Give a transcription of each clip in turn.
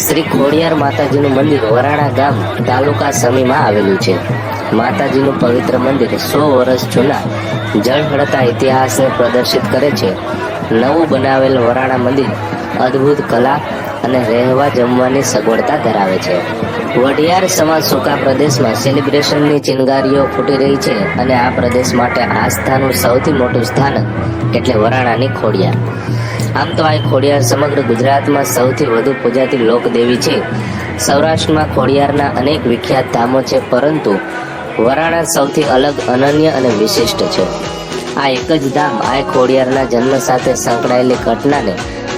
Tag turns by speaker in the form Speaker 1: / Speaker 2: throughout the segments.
Speaker 1: શ્રી ખોડિયાર માતાજીનું મંદિર વરાણા ગામ તાલુકા સમીમાં આવેલું છે. માતાજીનું પવિત્ર મંદિર 100 વર્ષ જૂના જળહળતા ઇતિહાસને પ્રદર્શિત કરે છે. નવું બનાવેલ વરાણા મંદિર અદ્ભુત કલા અને રહેવા જમવાની સગવડતા ધરાવે છે. વઢિયાર સમાજ સુકા પ્રદેશમાં સેલિબ્રેશનની ચિનગારીઓ ફૂટી રહી છે અને આ પ્રદેશ માટે આસ્થાનું સૌથી મોટું સ્થાનક એટલે વરાણાની ખોડિયાર. આમ તો આ ખોડિયાર સમગ્ર ગુજરાતમાં સૌથી વધુ પૂજાતી લોકદેવી છે. સૌરાષ્ટ્રમાં ખોડિયારના અનેક વિખ્યાત ધામો છે, પરંતુ વરાણા સૌથી અલગ, અનન્ય અને વિશિષ્ટ છે. આ એક જ ધામ આ ખોડિયારના જન્મ સાથે સંકળાયેલી ઘટનાને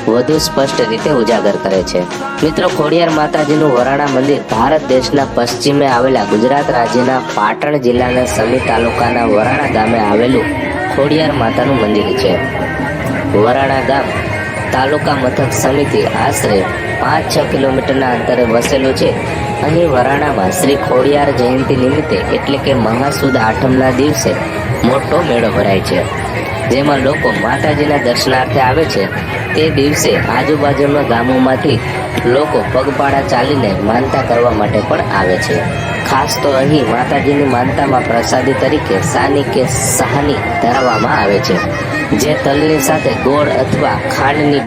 Speaker 1: વધુ સ્પષ્ટ રીતે ઉજાગર કરે છે. મિત્રો, ખોડિયાર માતાજીનું વરાણા મંદિર ભારત દેશના પશ્ચિમે આવેલા ગુજરાત રાજ્યના પાટણ જિલ્લાના સમી તાલુકાના વરાણા ગામે આવેલું ખોડિયાર માતાનું મંદિર છે. વરાણા ગામ તાલુકા મથક સમિતિ આશરે 5-6 કિલોમીટરના અંતરે વસેલું છે. અહીં વરાણામાં શ્રી ખોડિયાર જયંતિ નિમિત્તે એટલે કે મહાસુદ આઠમના દિવસે મોટો મેળો ભરાય છે, જેમાં લોકો માતાજીના દર્શનાર્થે આવે છે. તે દિવસે આજુબાજુના ગામોમાંથી લોકો પગપાળા ચાલીને માનતા કરવા માટે પણ આવે છે. ખાસ તો અહીં માતાજીની માનતામાં પ્રસાદી તરીકે સાની કે સહાની ધરાવવામાં આવે છે, જે તલની સાથે ગોળ અથવા ખાંડની